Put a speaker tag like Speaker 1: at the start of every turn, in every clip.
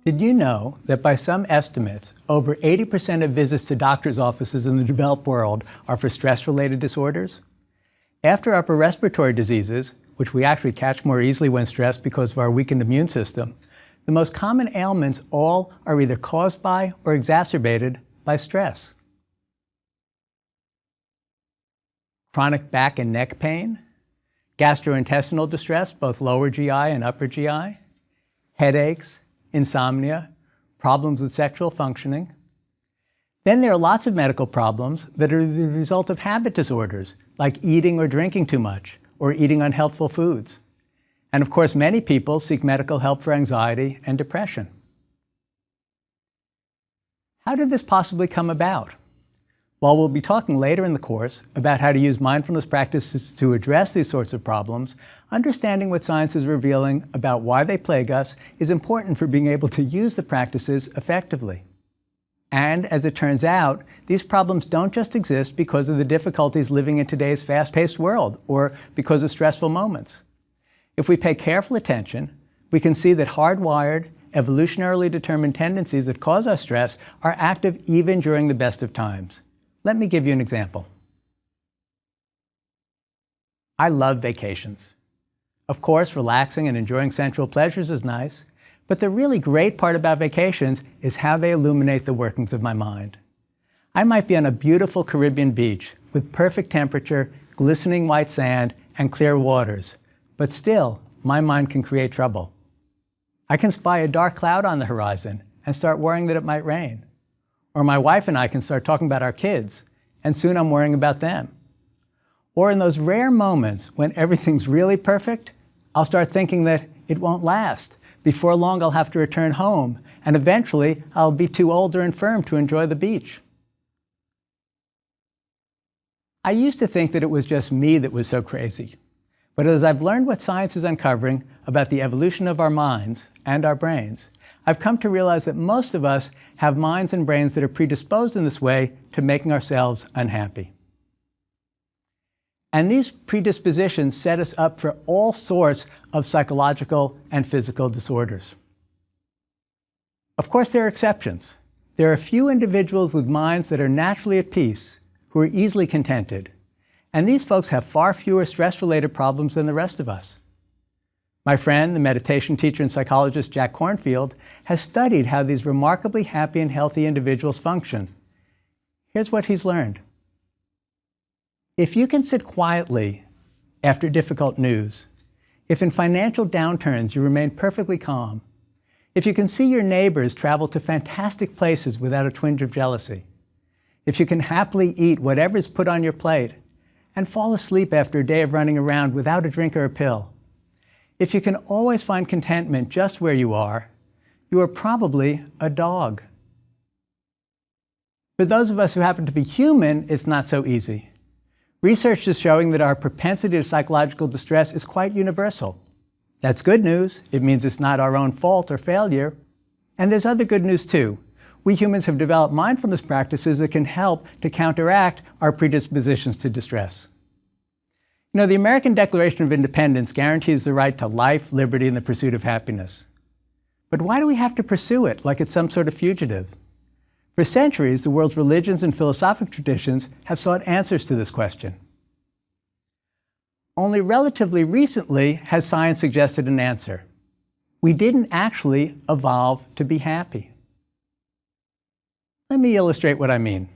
Speaker 1: Did you know that by some estimates, over 80% of visits to doctor's offices in the developed world are for stress-related disorders? After upper respiratory diseases, which we actually catch more easily when stressed because of our weakened immune system, the most common ailments all are either caused by or exacerbated by stress. Chronic back and neck pain, gastrointestinal distress, both lower GI and upper GI, headaches, insomnia, problems with sexual functioning. Then there are lots of medical problems that are the result of habit disorders, like eating or drinking too much, or eating unhealthful foods. And of course, many people seek medical help for anxiety and depression. How did this possibly come about? Well, we'll be talking later in the course about how to use mindfulness practices to address these sorts of problems. Understanding what science is revealing about why they plague us is important for being able to use the practices effectively. And as it turns out, these problems don't just exist because of the difficulties living in today's fast-paced world or because of stressful moments. If we pay careful attention, we can see that hardwired, evolutionarily determined tendencies that cause us stress are active even during the best of times. Let me give you an example. I love vacations. Of course, relaxing and enjoying sensual pleasures is nice, but the really great part about vacations is how they illuminate the workings of my mind. I might be on a beautiful Caribbean beach with perfect temperature, glistening white sand, and clear waters, but still, my mind can create trouble. I can spy a dark cloud on the horizon and start worrying that it might rain. Or my wife and I can start talking about our kids, and soon I'm worrying about them. Or in those rare moments when everything's really perfect, I'll start thinking that it won't last. Before long, I'll have to return home, and eventually I'll be too old or infirm to enjoy the beach. I used to think that it was just me that was so crazy. But as I've learned what science is uncovering about the evolution of our minds and our brains, I've come to realize that most of us have minds and brains that are predisposed in this way to making ourselves unhappy. And these predispositions set us up for all sorts of psychological and physical disorders. Of course, there are exceptions. There are a few individuals with minds that are naturally at peace, who are easily contented. And these folks have far fewer stress-related problems than the rest of us. My friend, the meditation teacher and psychologist Jack Kornfield, has studied how these remarkably happy and healthy individuals function. Here's what he's learned. If you can sit quietly after difficult news, if in financial downturns you remain perfectly calm, if you can see your neighbors travel to fantastic places without a twinge of jealousy, if you can happily eat whatever is put on your plate, and fall asleep after a day of running around without a drink or a pill, if you can always find contentment just where you are probably a dog. For those of us who happen to be human, it's not so easy. Research is showing that our propensity to psychological distress is quite universal. That's good news. It means it's not our own fault or failure. And there's other good news too. We humans have developed mindfulness practices that can help to counteract our predispositions to distress. You know, the American Declaration of Independence guarantees the right to life, liberty, and the pursuit of happiness. But why do we have to pursue it like it's some sort of fugitive? For centuries, the world's religions and philosophic traditions have sought answers to this question. Only relatively recently has science suggested an answer. We didn't actually evolve to be happy. Let me illustrate what I mean.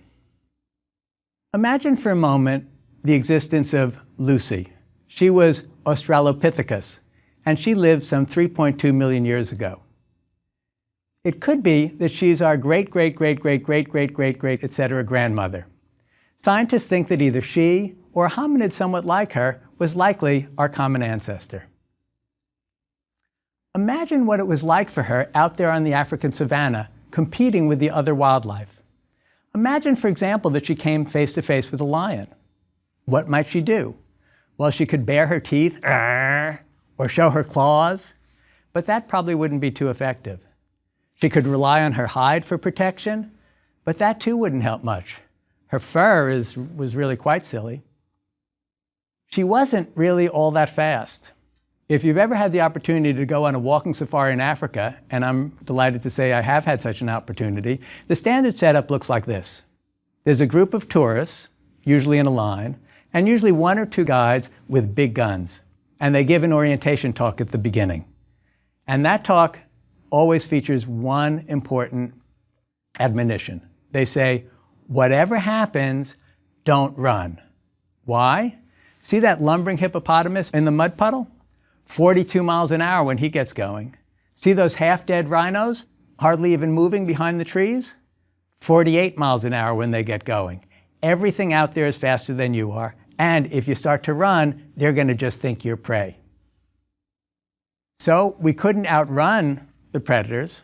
Speaker 1: Imagine for a moment the existence of Lucy. She was Australopithecus, and she lived some 3.2 million years ago. It could be that she's our great-great-great-great-great-great-great-great, etc. grandmother. Scientists think that either she or a hominid somewhat like her was likely our common ancestor. Imagine what it was like for her out there on the African savanna, competing with the other wildlife. Imagine, for example, that she came face to face with a lion. What might she do? Well, she could bare her teeth, or show her claws, but that probably wouldn't be too effective. She could rely on her hide for protection, but that too wouldn't help much. Her fur was really quite silly. She wasn't really all that fast. If you've ever had the opportunity to go on a walking safari in Africa, and I'm delighted to say I have had such an opportunity, the standard setup looks like this. There's a group of tourists, usually in a line, and usually one or two guides with big guns. And they give an orientation talk at the beginning. And that talk always features one important admonition. They say, whatever happens, don't run. Why? See that lumbering hippopotamus in the mud puddle? 42 miles an hour when he gets going. See those half-dead rhinos, hardly even moving behind the trees? 48 miles an hour when they get going. Everything out there is faster than you are, and if you start to run, they're going to just think you're prey. So we couldn't outrun the predators.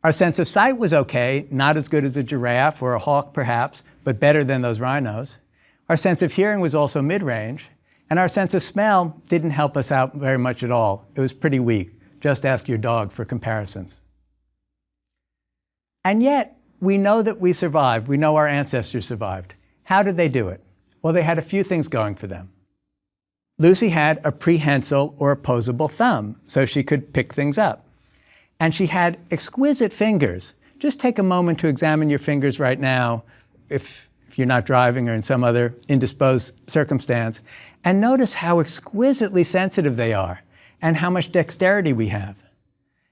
Speaker 1: Our sense of sight was okay, not as good as a giraffe or a hawk perhaps, but better than those rhinos. Our sense of hearing was also mid-range, and our sense of smell didn't help us out very much at all. It was pretty weak. Just ask your dog for comparisons. And yet, we know that we survived. We know our ancestors survived. How did they do it? Well, they had a few things going for them. Lucy had a prehensile or opposable thumb, so she could pick things up. And she had exquisite fingers. Just take a moment to examine your fingers right now, if you're not driving or in some other indisposed circumstance, and notice how exquisitely sensitive they are and how much dexterity we have.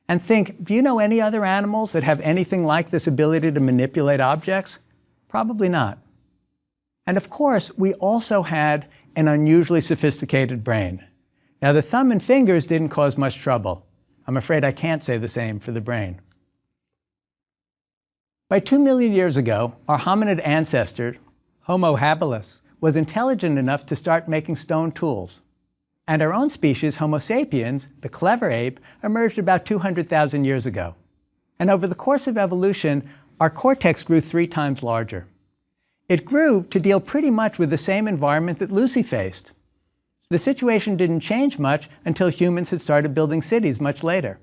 Speaker 1: And think, do you know any other animals that have anything like this ability to manipulate objects? Probably not. And of course, we also had an unusually sophisticated brain. Now, the thumb and fingers didn't cause much trouble. I'm afraid I can't say the same for the brain. By 2 million years ago, our hominid ancestor, Homo habilis, was intelligent enough to start making stone tools. And our own species, Homo sapiens, the clever ape, emerged about 200,000 years ago. And over the course of evolution, our cortex grew 3 times larger. It grew to deal pretty much with the same environment that Lucy faced. The situation didn't change much until humans had started building cities much later.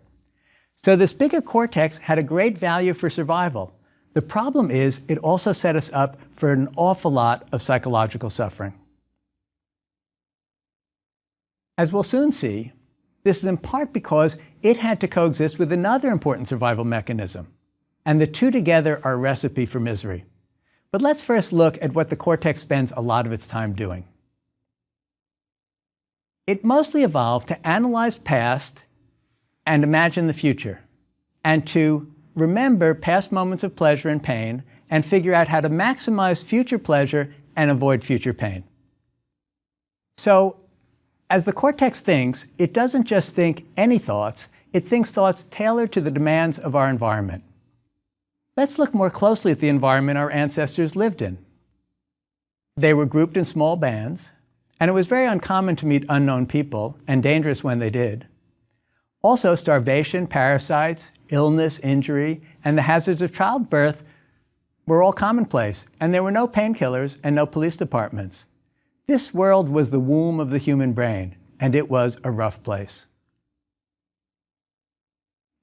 Speaker 1: So this bigger cortex had a great value for survival. The problem is it also set us up for an awful lot of psychological suffering. As we'll soon see, this is in part because it had to coexist with another important survival mechanism, and the two together are a recipe for misery. But let's first look at what the cortex spends a lot of its time doing. It mostly evolved to analyze past and imagine the future, and to remember past moments of pleasure and pain, and figure out how to maximize future pleasure and avoid future pain. So, as the cortex thinks, it doesn't just think any thoughts, it thinks thoughts tailored to the demands of our environment. Let's look more closely at the environment our ancestors lived in. They were grouped in small bands, and it was very uncommon to meet unknown people, and dangerous when they did. Also, starvation, parasites, illness, injury, and the hazards of childbirth were all commonplace, and there were no painkillers and no police departments. This world was the womb of the human brain, and it was a rough place.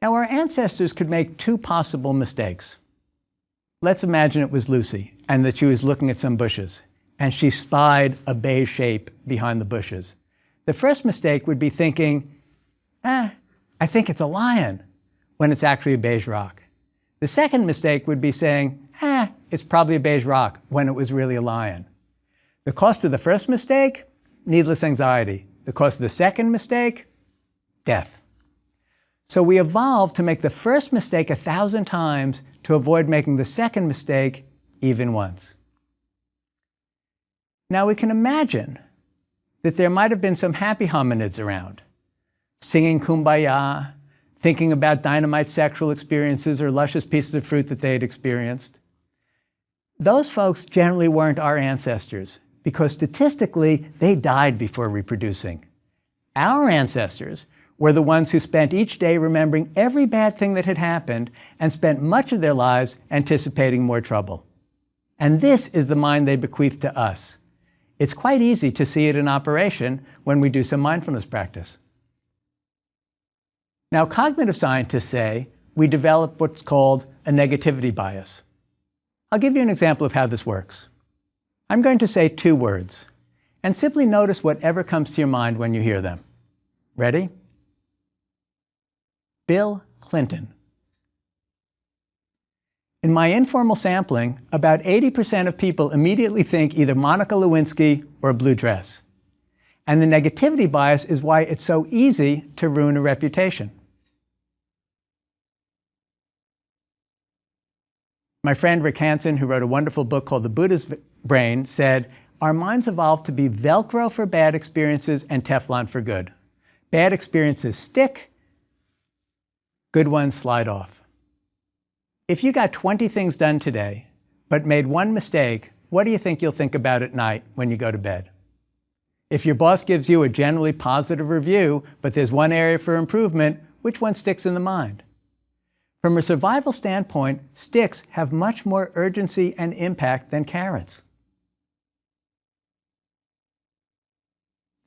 Speaker 1: Now, our ancestors could make 2 possible mistakes. Let's imagine it was Lucy, and that she was looking at some bushes, and she spied a beige shape behind the bushes. The first mistake would be thinking, I think it's a lion, when it's actually a beige rock. The second mistake would be saying, it's probably a beige rock, when it was really a lion. The cost of the first mistake? Needless anxiety. The cost of the second mistake? Death. So we evolved to make the first mistake 1,000 times to avoid making the second mistake even once. Now we can imagine that there might have been some happy hominids around, singing Kumbaya, thinking about dynamite sexual experiences or luscious pieces of fruit that they had experienced. Those folks generally weren't our ancestors, because statistically, they died before reproducing. Our ancestors were the ones who spent each day remembering every bad thing that had happened and spent much of their lives anticipating more trouble. And this is the mind they bequeathed to us. It's quite easy to see it in operation when we do some mindfulness practice. Now, cognitive scientists say we develop what's called a negativity bias. I'll give you an example of how this works. I'm going to say 2 words, and simply notice whatever comes to your mind when you hear them. Ready? Bill Clinton. In my informal sampling, about 80% of people immediately think either Monica Lewinsky or a blue dress. And the negativity bias is why it's so easy to ruin a reputation. My friend Rick Hansen, who wrote a wonderful book called The Buddha's Brain, said, "Our minds evolved to be Velcro for bad experiences and Teflon for good. Bad experiences stick, good ones slide off." If you got 20 things done today, but made one mistake, what do you think you'll think about at night when you go to bed? If your boss gives you a generally positive review, but there's one area for improvement, which one sticks in the mind? From a survival standpoint, sticks have much more urgency and impact than carrots.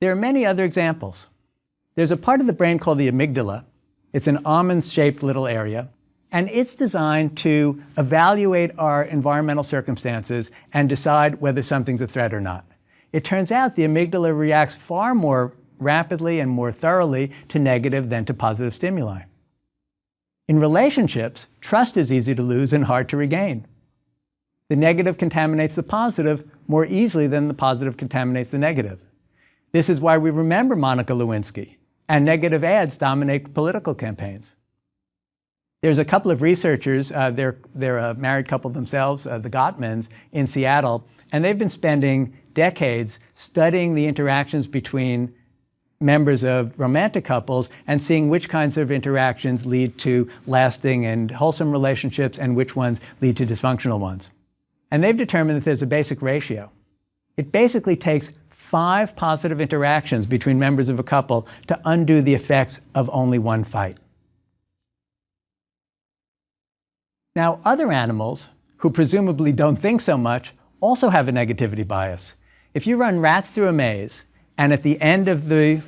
Speaker 1: There are many other examples. There's a part of the brain called the amygdala. It's an almond-shaped little area, and it's designed to evaluate our environmental circumstances and decide whether something's a threat or not. It turns out the amygdala reacts far more rapidly and more thoroughly to negative than to positive stimuli. In relationships, trust is easy to lose and hard to regain. The negative contaminates the positive more easily than the positive contaminates the negative. This is why we remember Monica Lewinsky, and negative ads dominate political campaigns. There's a couple of researchers, they're a married couple themselves, the Gottmans, in Seattle, and they've been spending decades studying the interactions between members of romantic couples and seeing which kinds of interactions lead to lasting and wholesome relationships and which ones lead to dysfunctional ones. And they've determined that there's a basic ratio. It basically takes 5 positive interactions between members of a couple to undo the effects of only one fight. Now, other animals, who presumably don't think so much, also have a negativity bias. If you run rats through a maze, and at the end of a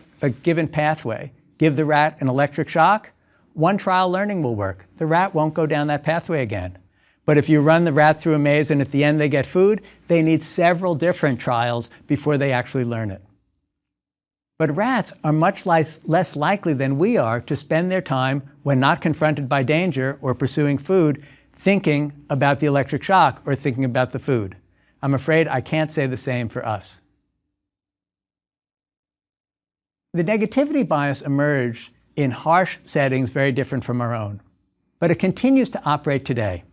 Speaker 1: given pathway, give the rat an electric shock, one trial learning will work. The rat won't go down that pathway again. But if you run the rat through a maze and at the end they get food, they need several different trials before they actually learn it. But rats are much less likely than we are to spend their time, when not confronted by danger or pursuing food, thinking about the electric shock or thinking about the food. I'm afraid I can't say the same for us. The negativity bias emerged in harsh settings very different from our own, but it continues to operate today.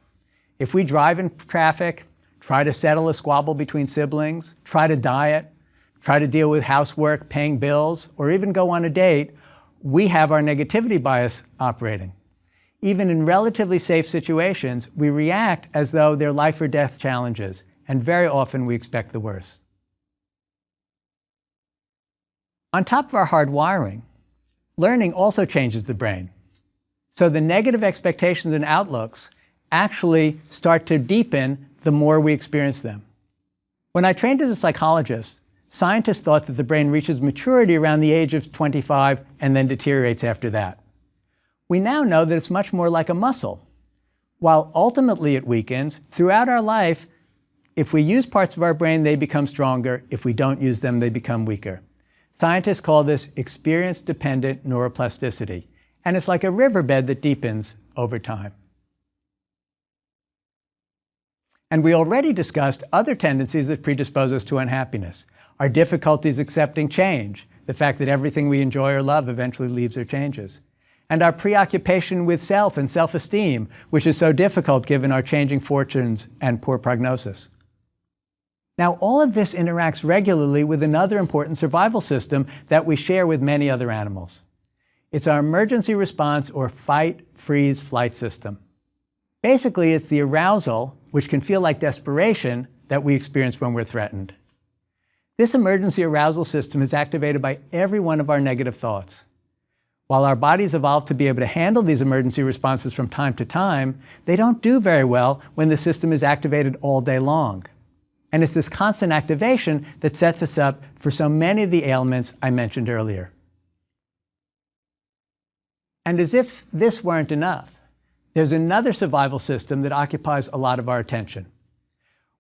Speaker 1: If we drive in traffic, try to settle a squabble between siblings, try to diet, try to deal with housework, paying bills, or even go on a date, we have our negativity bias operating. Even in relatively safe situations, we react as though they're life or death challenges, and very often we expect the worst. On top of our hard wiring, learning also changes the brain. So the negative expectations and outlooks actually start to deepen the more we experience them. When I trained as a psychologist, scientists thought that the brain reaches maturity around the age of 25 and then deteriorates after that. We now know that it's much more like a muscle. While ultimately it weakens, throughout our life, if we use parts of our brain, they become stronger. If we don't use them, they become weaker. Scientists call this experience-dependent neuroplasticity, and it's like a riverbed that deepens over time. And we already discussed other tendencies that predispose us to unhappiness. Our difficulties accepting change, the fact that everything we enjoy or love eventually leaves or changes. And our preoccupation with self and self-esteem, which is so difficult given our changing fortunes and poor prognosis. Now, all of this interacts regularly with another important survival system that we share with many other animals. It's our emergency response or fight, freeze, flight system. Basically, it's the arousal, which can feel like desperation, that we experience when we're threatened. This emergency arousal system is activated by every one of our negative thoughts. While our bodies evolved to be able to handle these emergency responses from time to time, they don't do very well when the system is activated all day long. And it's this constant activation that sets us up for so many of the ailments I mentioned earlier. And as if this weren't enough, there's another survival system that occupies a lot of our attention.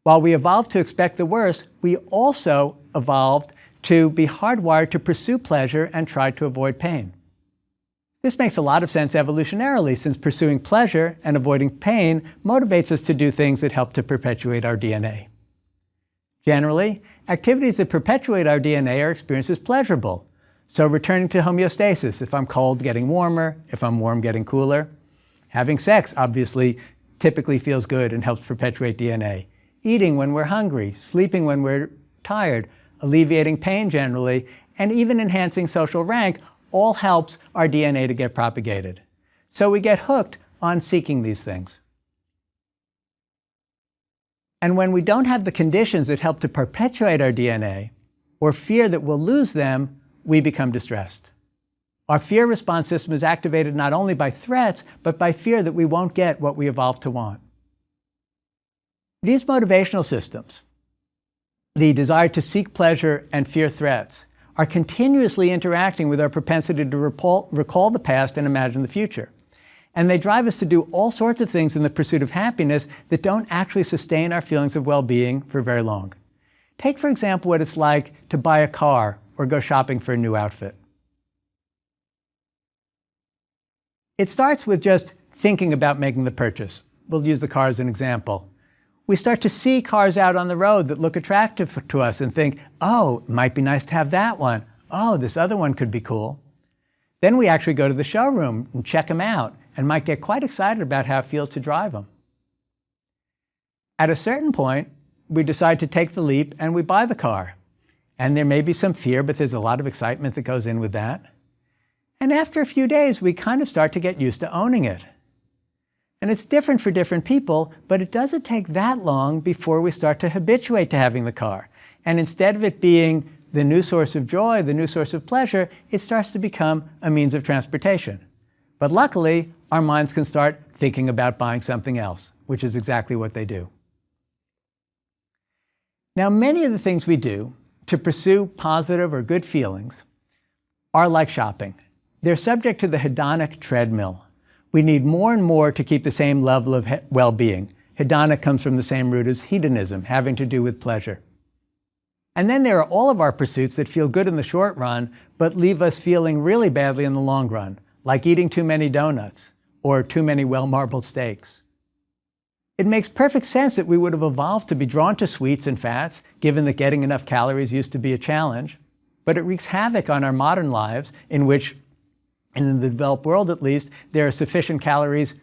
Speaker 1: While we evolved to expect the worst, we also evolved to be hardwired to pursue pleasure and try to avoid pain. This makes a lot of sense evolutionarily, since pursuing pleasure and avoiding pain motivates us to do things that help to perpetuate our DNA. Generally, activities that perpetuate our DNA are experienced as pleasurable. So returning to homeostasis, if I'm cold, getting warmer, if I'm warm, getting cooler. Having sex, obviously, typically feels good and helps perpetuate DNA. Eating when we're hungry, sleeping when we're tired, alleviating pain generally, and even enhancing social rank all helps our DNA to get propagated. So we get hooked on seeking these things. And when we don't have the conditions that help to perpetuate our DNA, or fear that we'll lose them, we become distressed. Our fear response system is activated not only by threats, but by fear that we won't get what we evolved to want. These motivational systems, the desire to seek pleasure and fear threats, are continuously interacting with our propensity to recall the past and imagine the future. And they drive us to do all sorts of things in the pursuit of happiness that don't actually sustain our feelings of well-being for very long. Take, for example, what it's like to buy a car or go shopping for a new outfit. It starts with just thinking about making the purchase. We'll use the car as an example. We start to see cars out on the road that look attractive to us and think, oh, it might be nice to have that one. Oh, this other one could be cool. Then we actually go to the showroom and check them out and might get quite excited about how it feels to drive them. At a certain point, we decide to take the leap and we buy the car. And there may be some fear, but there's a lot of excitement that goes in with that. And after a few days, we kind of start to get used to owning it. And it's different for different people, but it doesn't take that long before we start to habituate to having the car. And instead of it being the new source of joy, the new source of pleasure, it starts to become a means of transportation. But luckily, our minds can start thinking about buying something else, which is exactly what they do. Now, many of the things we do to pursue positive or good feelings are like shopping. They're subject to the hedonic treadmill. We need more and more to keep the same level of well-being. Hedonic comes from the same root as hedonism, having to do with pleasure. And then there are all of our pursuits that feel good in the short run, but leave us feeling really badly in the long run, like eating too many donuts or too many well-marbled steaks. It makes perfect sense that we would have evolved to be drawn to sweets and fats, given that getting enough calories used to be a challenge. But it wreaks havoc on our modern lives, in which, in the developed world at least, there are sufficient calories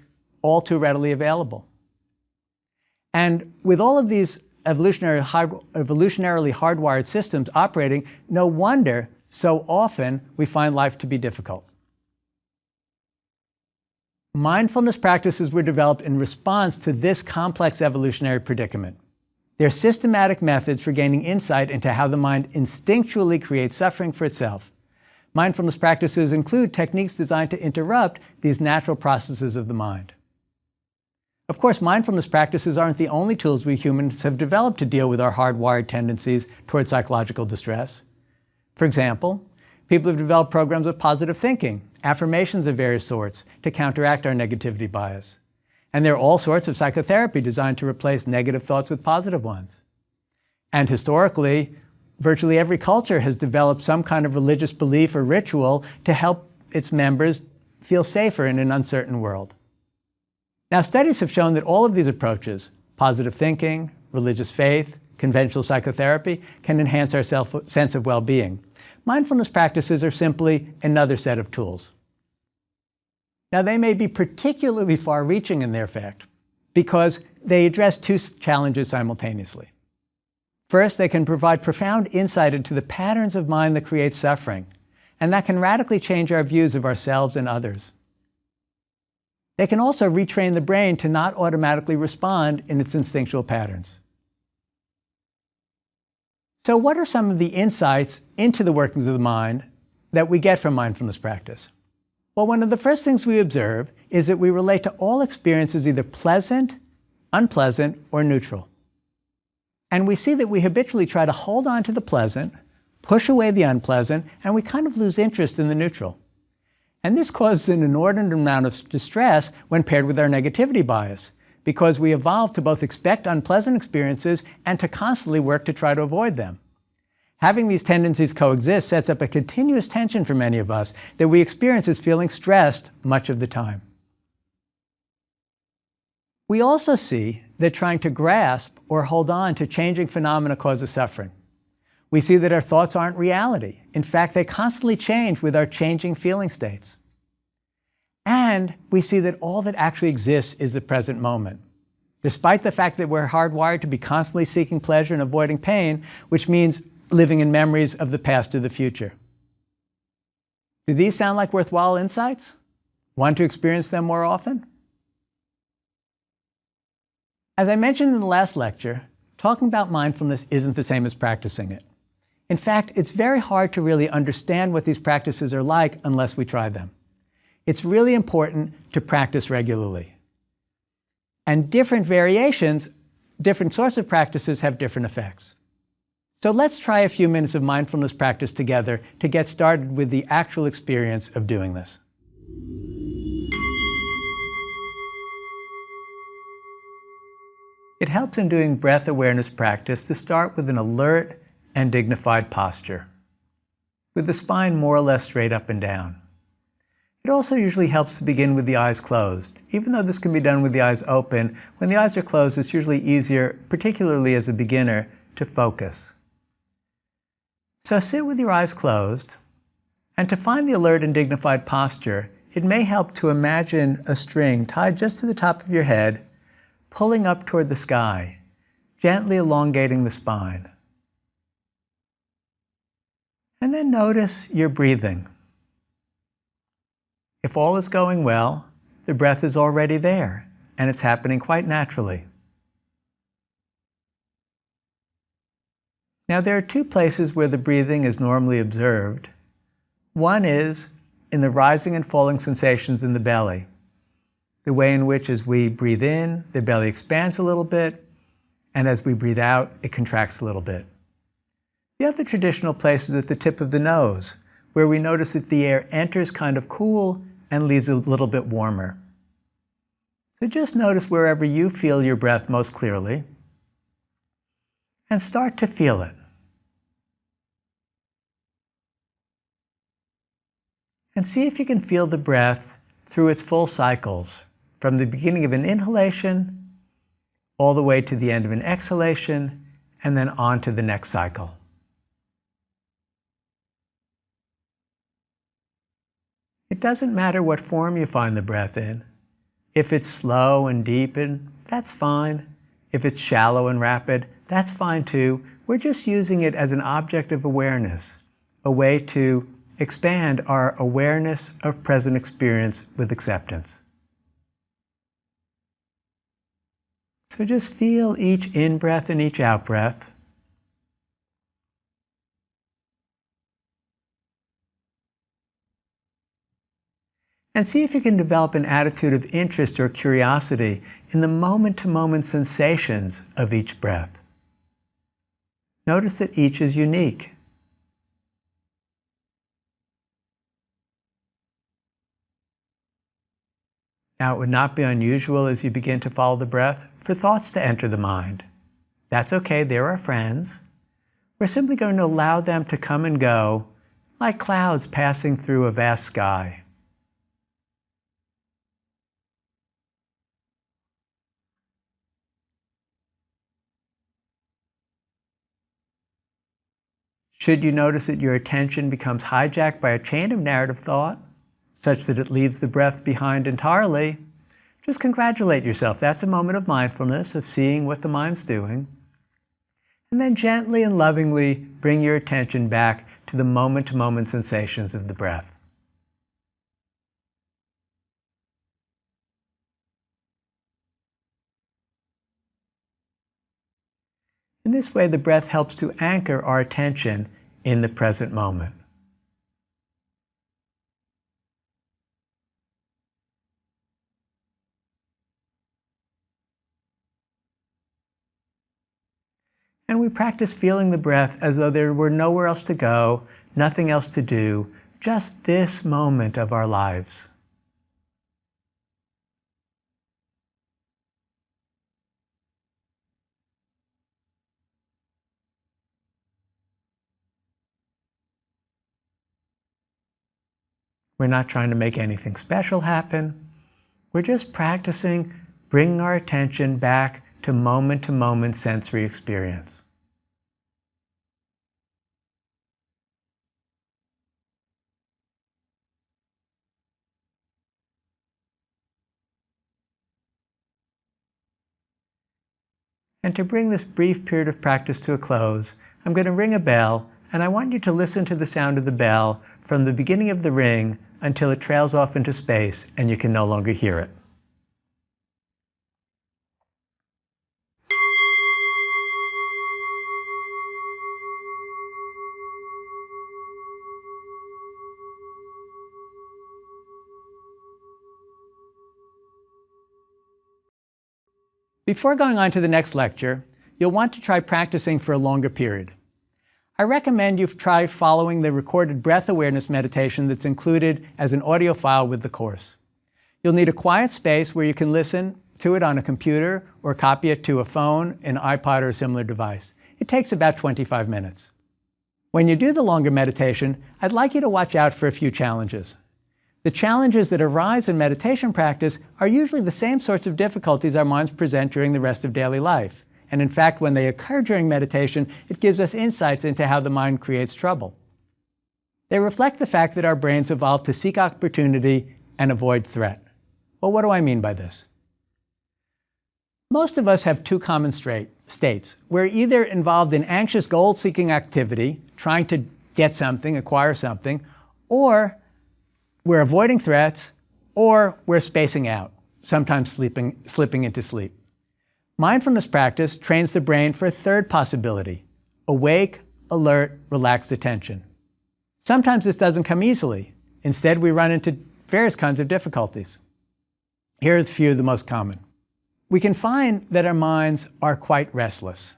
Speaker 1: all too readily available. And with all of these evolutionarily hardwired systems operating, no wonder so often we find life to be difficult. Mindfulness practices were developed in response to this complex evolutionary predicament. They're systematic methods for gaining insight into how the mind instinctually creates suffering for itself. Mindfulness practices include techniques designed to interrupt these natural processes of the mind. Of course, mindfulness practices aren't the only tools we humans have developed to deal with our hardwired tendencies toward psychological distress. For example, people have developed programs of positive thinking, affirmations of various sorts, to counteract our negativity bias. And there are all sorts of psychotherapy designed to replace negative thoughts with positive ones. And historically, virtually every culture has developed some kind of religious belief or ritual to help its members feel safer in an uncertain world. Now, studies have shown that all of these approaches, positive thinking, religious faith, conventional psychotherapy, can enhance our sense of well-being. Mindfulness practices are simply another set of tools. Now, they may be particularly far-reaching in their effect because they address two challenges simultaneously. First, they can provide profound insight into the patterns of mind that create suffering, and that can radically change our views of ourselves and others. They can also retrain the brain to not automatically respond in its instinctual patterns. So what are some of the insights into the workings of the mind that we get from mindfulness practice? Well, one of the first things we observe is that we relate to all experiences either pleasant, unpleasant, or neutral. And we see that we habitually try to hold on to the pleasant, push away the unpleasant, and we kind of lose interest in the neutral. And this causes an inordinate amount of distress when paired with our negativity bias, because we evolved to both expect unpleasant experiences and to constantly work to try to avoid them. Having these tendencies coexist sets up a continuous tension for many of us that we experience as feeling stressed much of the time. We also see that trying to grasp or hold on to changing phenomena causes suffering. We see that our thoughts aren't reality. In fact, they constantly change with our changing feeling states. And we see that all that actually exists is the present moment. Despite the fact that we're hardwired to be constantly seeking pleasure and avoiding pain, which means living in memories of the past or the future. Do these sound like worthwhile insights? Want to experience them more often? As I mentioned in the last lecture, talking about mindfulness isn't the same as practicing it. In fact, it's very hard to really understand what these practices are like unless we try them. It's really important to practice regularly. And different variations, different sorts of practices have different effects. So let's try a few minutes of mindfulness practice together to get started with the actual experience of doing this. It helps in doing breath awareness practice to start with an alert and dignified posture, with the spine more or less straight up and down. It also usually helps to begin with the eyes closed. Even though this can be done with the eyes open, when the eyes are closed, it's usually easier, particularly as a beginner, to focus. So sit with your eyes closed, and to find the alert and dignified posture, it may help to imagine a string tied just to the top of your head, pulling up toward the sky, gently elongating the spine. And then notice your breathing. If all is going well, the breath is already there, and it's happening quite naturally. Now, there are two places where the breathing is normally observed. One is in the rising and falling sensations in the belly, the way in which as we breathe in, the belly expands a little bit, and as we breathe out, it contracts a little bit. The other traditional place is at the tip of the nose, where we notice that the air enters kind of cool and leaves a little bit warmer. So just notice wherever you feel your breath most clearly, and start to feel it. And see if you can feel the breath through its full cycles, from the beginning of an inhalation, all the way to the end of an exhalation, and then on to the next cycle. It doesn't matter what form you find the breath in. If it's slow and deep, that's fine. If it's shallow and rapid, that's fine too. We're just using it as an object of awareness, a way to expand our awareness of present experience with acceptance. So just feel each in-breath and each out-breath. And see if you can develop an attitude of interest or curiosity in the moment-to-moment sensations of each breath. Notice that each is unique. Now, it would not be unusual as you begin to follow the breath for thoughts to enter the mind. That's okay, they're our friends. We're simply going to allow them to come and go like clouds passing through a vast sky. Should you notice that your attention becomes hijacked by a chain of narrative thought, such that it leaves the breath behind entirely, just congratulate yourself. That's a moment of mindfulness, of seeing what the mind's doing. And then gently and lovingly bring your attention back to the moment-to-moment sensations of the breath. In this way, the breath helps to anchor our attention in the present moment. And we practice feeling the breath as though there were nowhere else to go, nothing else to do, just this moment of our lives. We're not trying to make anything special happen. We're just practicing bringing our attention back to moment sensory experience. And to bring this brief period of practice to a close, I'm going to ring a bell, and I want you to listen to the sound of the bell from the beginning of the ring until it trails off into space and you can no longer hear it. Before going on to the next lecture, you'll want to try practicing for a longer period. I recommend you try following the recorded breath awareness meditation that's included as an audio file with the course. You'll need a quiet space where you can listen to it on a computer or copy it to a phone, an iPod, or a similar device. It takes about 25 minutes. When you do the longer meditation, I'd like you to watch out for a few challenges. The challenges that arise in meditation practice are usually the same sorts of difficulties our minds present during the rest of daily life. And in fact, when they occur during meditation, it gives us insights into how the mind creates trouble. They reflect the fact that our brains evolved to seek opportunity and avoid threat. Well, what do I mean by this? Most of us have two common states. We're either involved in anxious goal-seeking activity, trying to get something, acquire something, or we're avoiding threats, or we're spacing out, sometimes slipping into sleep. Mindfulness practice trains the brain for a third possibility: awake, alert, relaxed attention. Sometimes this doesn't come easily. Instead, we run into various kinds of difficulties. Here are a few of the most common. We can find that our minds are quite restless.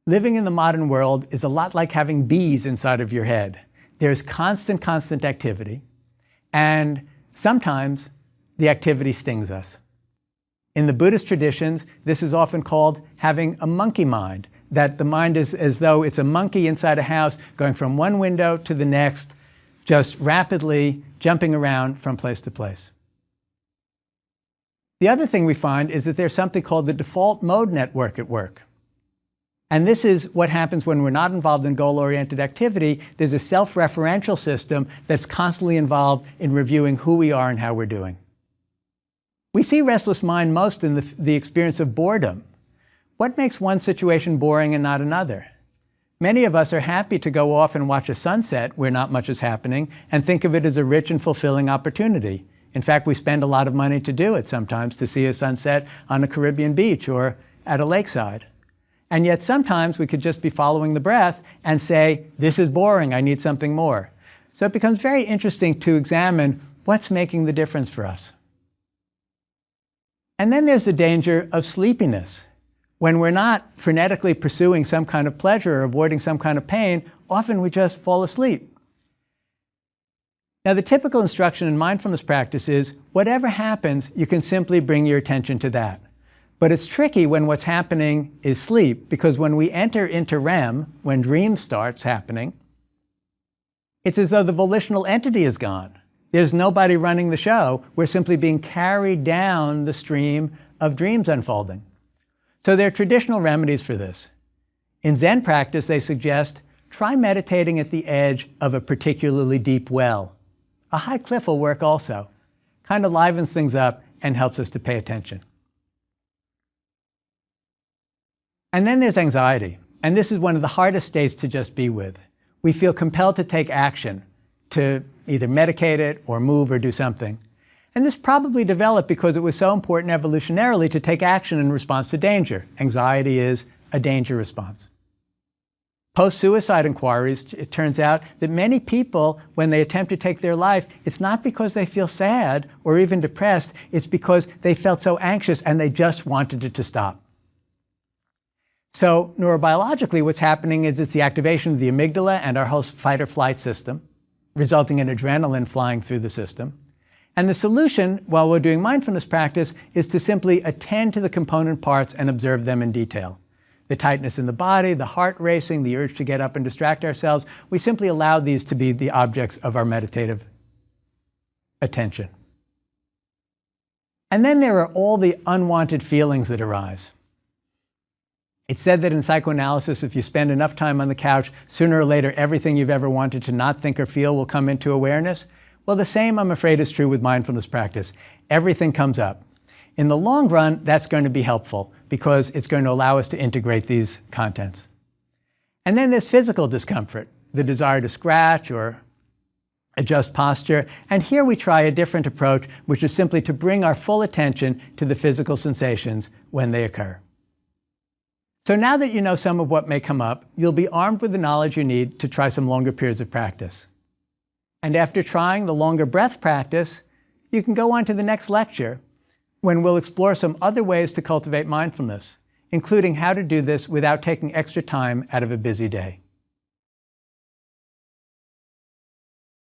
Speaker 1: Living in the modern world is a lot like having bees inside of your head. There's constant activity, and sometimes the activity stings us. In the Buddhist traditions, this is often called having a monkey mind, that the mind is as though it's a monkey inside a house going from one window to the next, just rapidly jumping around from place to place. The other thing we find is that there's something called the default mode network at work. And this is what happens when we're not involved in goal-oriented activity. There's a self-referential system that's constantly involved in reviewing who we are and how we're doing. We see restless mind most in the experience of boredom. What makes one situation boring and not another? Many of us are happy to go off and watch a sunset where not much is happening and think of it as a rich and fulfilling opportunity. In fact, we spend a lot of money to do it sometimes, to see a sunset on a Caribbean beach or at a lakeside. And yet sometimes we could just be following the breath and say, this is boring, I need something more. So it becomes very interesting to examine what's making the difference for us. And then there's the danger of sleepiness. When we're not frenetically pursuing some kind of pleasure or avoiding some kind of pain, often we just fall asleep. Now, the typical instruction in mindfulness practice is, whatever happens, you can simply bring your attention to that. But it's tricky when what's happening is sleep, because when we enter into REM, when dream starts happening, it's as though the volitional entity is gone. There's nobody running the show. We're simply being carried down the stream of dreams unfolding. So there are traditional remedies for this. In Zen practice, they suggest, try meditating at the edge of a particularly deep well. A high cliff will work also. Kind of livens things up and helps us to pay attention. And then there's anxiety. And this is one of the hardest states to just be with. We feel compelled to take action, to either medicate it or move or do something. And this probably developed because it was so important evolutionarily to take action in response to danger. Anxiety is a danger response. Post-suicide inquiries, it turns out that many people, when they attempt to take their life, it's not because they feel sad or even depressed, it's because they felt so anxious and they just wanted it to stop. So neurobiologically, what's happening is it's the activation of the amygdala and our whole fight-or-flight system, resulting in adrenaline flying through the system. And the solution, while we're doing mindfulness practice, is to simply attend to the component parts and observe them in detail. The tightness in the body, the heart racing, the urge to get up and distract ourselves, we simply allow these to be the objects of our meditative attention. And then there are all the unwanted feelings that arise. It's said that in psychoanalysis, if you spend enough time on the couch, sooner or later everything you've ever wanted to not think or feel will come into awareness. Well, the same, I'm afraid, is true with mindfulness practice. Everything comes up. In the long run, that's going to be helpful because it's going to allow us to integrate these contents. And then there's physical discomfort, the desire to scratch or adjust posture. And here we try a different approach, which is simply to bring our full attention to the physical sensations when they occur. So now that you know some of what may come up, you'll be armed with the knowledge you need to try some longer periods of practice. And after trying the longer breath practice, you can go on to the next lecture when we'll explore some other ways to cultivate mindfulness, including how to do this without taking extra time out of a busy day.